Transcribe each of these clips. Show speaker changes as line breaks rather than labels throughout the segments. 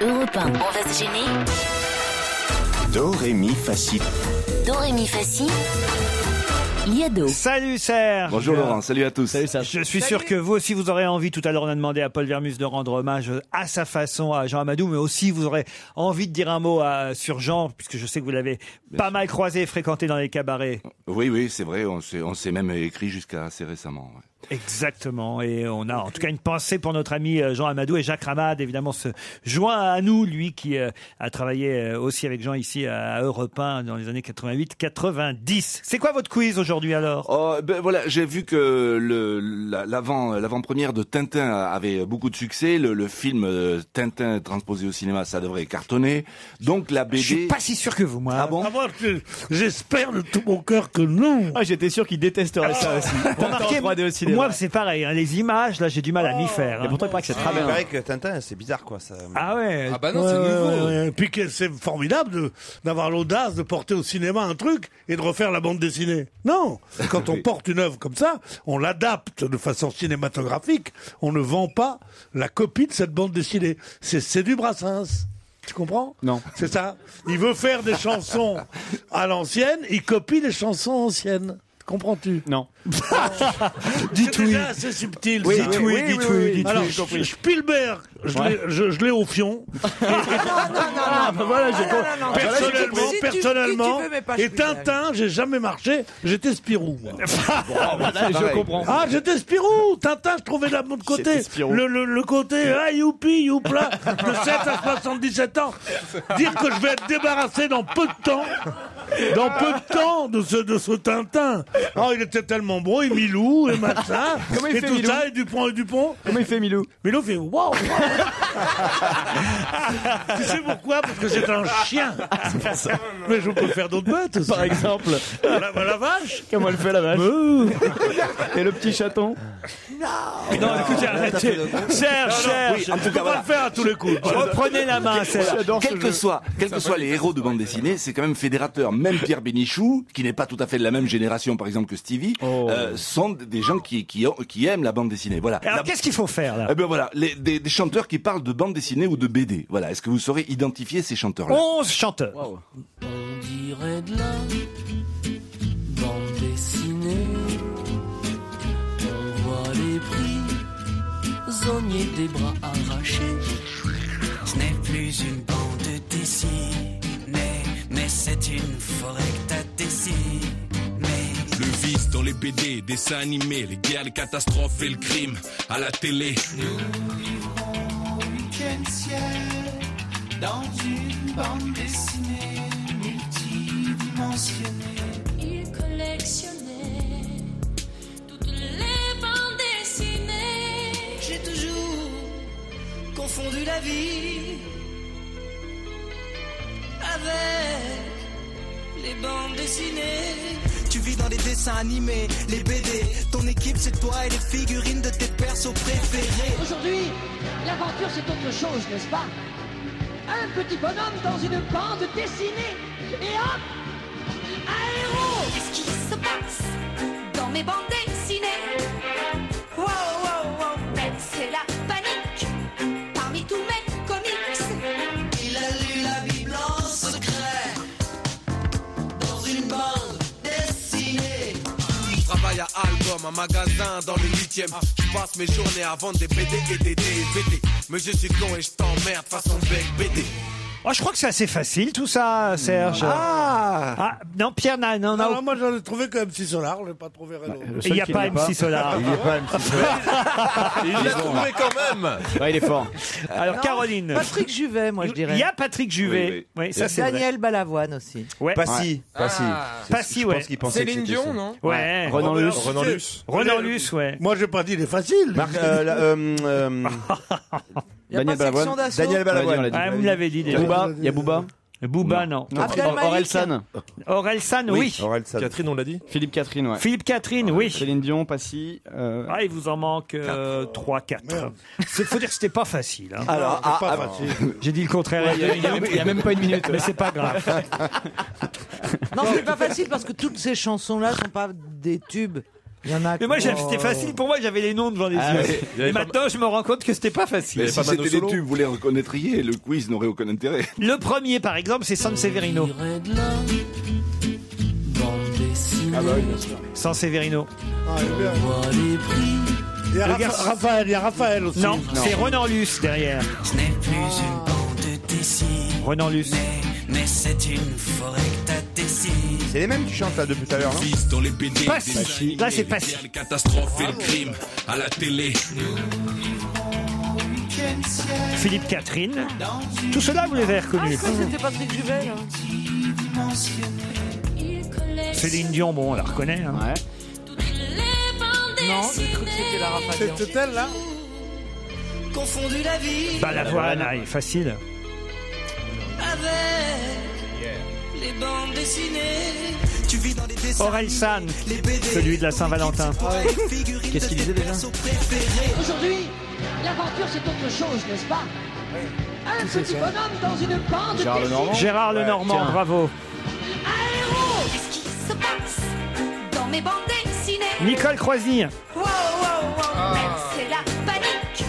Europe 1, on va se gêner.
Do, ré, mi, fa, si.
Do, ré, mi, fa, si. Liado.
Salut Serge.
Bonjour Laurent, salut à tous.
Salut Serge. Je suis sûr que vous aussi vous aurez envie, tout à l'heure on a demandé à Paul Vermus de rendre hommage à sa façon à Jean Amadou, mais aussi vous aurez envie de dire un mot sur Jean, puisque je sais que vous l'avez pas mal croisé et fréquenté dans les cabarets.
Oui, c'est vrai, on s'est même écrit jusqu'à assez récemment. Ouais.
Exactement, et on a en tout cas une pensée pour notre ami Jean Amadou, et Jacques Ramade évidemment se joint à nous, lui qui a travaillé aussi avec Jean ici à Europe 1 dans les années 88-90. C'est quoi votre quiz aujourd'hui alors?
Voilà, j'ai vu que l'avant-première de Tintin avait beaucoup de succès, le film Tintin transposé au cinéma, ça devrait cartonner, donc la BD...
Je suis pas si sûr que vous, moi.
Ah bon?
Moi, j'espère de tout mon cœur que non.
Ah, j'étais sûr qu'il détesterait ça aussi.
Remarquez,
3D au cinéma.
moi c'est pareil, hein, les images, là j'ai du mal à m'y faire.
Et pourtant, il paraît que c'est très
Il
bien.
paraît que Tintin, c'est bizarre, quoi. Ça...
Ah ouais.
Ah bah non, c'est nouveau.
Et puis que c'est formidable d'avoir l'audace de porter au cinéma un truc et de refaire la bande dessinée. Non, quand on porte une œuvre comme ça, on l'adapte de façon cinématographique. On ne vend pas la copie de cette bande dessinée. C'est du Brassens. Tu comprends?
Non.
C'est ça. Il veut faire des chansons à l'ancienne, il copie des chansons anciennes. Comprends-tu?
Non.
Dites oui. C'est assez subtil.
Oui,
ça.
dites oui, dites oui, dites
Alors,
oui, j'ai compris.
Spielberg, je l'ai au fion.
Ah, bah voilà, j'ai compris.
Personnellement,
Si tu veux, mais pas
et
Spielberg.
Tintin, j'ai jamais marché, j'étais Spirou. Moi.
Je comprends.
Ah, j'étais Spirou. Tintin, je trouvais de l'autre côté.
C'était Spirou.
Le côté, ah, youpi, youpla, de 7 à 77 ans. Dire que je vais être débarrassé dans peu de temps. Dans peu de temps de ce Tintin. Oh, il était tellement bon, et Milou, et machin,
Comment il
et
fait,
tout
Milou
ça, et Dupont.
Comment il fait, Milou?
Milou fait waouh. Tu sais pourquoi? Parce que c'est un chien. Mais je peux faire d'autres bêtes aussi.
Par exemple.
La vache.
Comment elle fait, la vache? Et le petit chaton?
Non, écoutez, arrêtez. Serge,
Oui, en tout
On
cas,
va
voilà.
le faire à tous les coups.
reprenez la main, Serge.
J'adore
Quels que soient les héros de bande dessinée, c'est quand même fédérateur. Même Pierre Bénichou, qui n'est pas tout à fait de la même génération, par exemple, que Stevie, sont des gens qui aiment la bande dessinée. Voilà.
Alors qu'est-ce qu'il faut faire là?
Eh ben voilà, des chanteurs qui parlent de bande dessinée ou de BD. Voilà. Est-ce que vous saurez identifier ces chanteurs-là?
11 chanteurs.
On dirait de la bande dessinée. On voit les prisonniers des bras arrachés. Ce n'est plus une bande dessinée, mais c'est une forêt que t'as dessinée.
Le vice dans les BD, dessins animés, les guerres, les catastrophes et le crime à la télé.
Nous vivrons au 8e ciel dans une bande dessinée multidimensionnée.
Il collectionnait toutes les bandes dessinées.
J'ai toujours confondu la vie avec les bandes dessinées. Tu vis dans les dessins animés, les BD. Ton équipe c'est toi et les figurines de tes persos préférés.
Aujourd'hui, l'aventure c'est autre chose, n'est-ce pas? Un petit bonhomme dans une bande dessinée. Et hop, un héros.
Qu'est-ce qui se passe dans mes bandes dessinées?
Wow, wow, wow.
Ben, c'est la panique parmi tous mes comics.
Il a lu la Bible en secret dans une bande dessinée.
Je travaille à Album, un magasin dans le 8e. Je passe mes journées à vendre des BD et des DVD. Mais je suis con et je t'emmerde façon bec BD.
Oh, je crois que c'est assez facile tout ça, Serge. Ah non, Pierre, non.
Alors, moi, j'en ai trouvé que MC Solar, je n'ai pas trouvé Renaud.
Il n'y a pas MC Solar.
Il est pas MC
Il l'a trouvé quand même.
Ouais, il est fort.
Alors,
Non,
Caroline.
Patrick Juvet, moi je
Il
dirais.
y a Patrick Juvet. Oui, ça c'est vrai.
Daniel Balavoine aussi.
Ouais.
Passy.
Passy,
Je
ouais.
pense qu'il pensait
Céline
que c'était
Dion,
ça.
non?
Ouais.
Renan Luce.
Renan Luce.
Renan Luce, ouais.
Moi, j'ai pas dit il est facile.
Il y a
Daniel
pas section
Balavoine.
d'assaut.
Daniel Balavoine.
On l'a dit.
Ah, vous me l'avez dit déjà.
Booba, il y a Booba.
Booba, non.
Abdelmalik.
Orelsan.
Orelsan, oui.
Orelsan.
Catherine, on l'a dit?
Philippe Catherine, ouais.
Philippe Catherine, oui.
Céline Dion, Passy.
Ah, il vous en manque 3, 4. Il faut dire que c'était pas facile. Hein.
Alors,
C'est pas facile.
J'ai dit le contraire.
Il y a même pas une minute.
Mais c'est pas grave.
Non, c'est pas facile parce que toutes ces chansons-là sont pas des tubes
Il y en a.
Mais moi, c'était facile pour moi, j'avais les noms devant les yeux. Et maintenant, je me rends compte que c'était pas facile.
Mais si c'était les tubes, vous les reconnaîtriez, le quiz n'aurait aucun intérêt.
Le premier, par exemple, c'est Sanseverino.
Ah bah oui, bien sûr.
Sanseverino.
Il y a Raphaël aussi.
Non, c'est Renan Luce derrière.
Ce n'est plus une bande dessinée.
Renan Luce.
Mais c'est une forêt que t'as dessinée.
C'est les mêmes qui chantent là depuis tout à l'heure, non?
Passy. Là, c'est Passy.
La catastrophe et le crime à la télé.
Philippe Catherine. Tout cela, vous les avez reconnus.
C'était Patrick Juvet, là.
Céline Dion, bon, on la reconnaît. Hein.
Ouais.
Non, j'ai cru que c'était la Raphaël.
C'est elle là?
Confondu la vie
Bah, la voix, là, est facile.
avec les bandes dessinées. Tu vis dans les dessins.
Aurel San, celui de la Saint-Valentin.
Qu'est-ce qu'il disait déjà?
Aujourd'hui, l'aventure c'est autre chose, n'est-ce pas? Un petit bonhomme dans une bande
Gérard Lenormand.
Gérard Lenormand,
Tiens.
bravo.
Qu'est-ce qui se passe dans mes bandes dessinées?
Nicole Croisy.
Wow, wow, wow, c'est la panique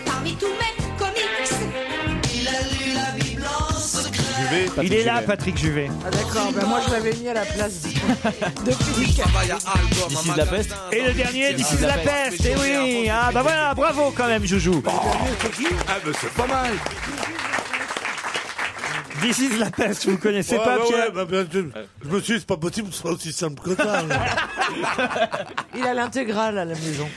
parmi tous mes comics.
Il a lu la Bible en secret.
Il est là, Patrick Juvet.
Ah d'accord, ben moi je l'avais mis à la place de Philippe.
This is la peste.
Et le dernier, This is la peste. Eh oui. Ah bah voilà, bravo quand même, Joujou.
Ah, mais c'est pas mal.
This is la peste, vous connaissez pas, Pierre?
Je me suis dit, c'est pas possible que ce soit aussi simple que ça.
Il a l'intégrale à la maison.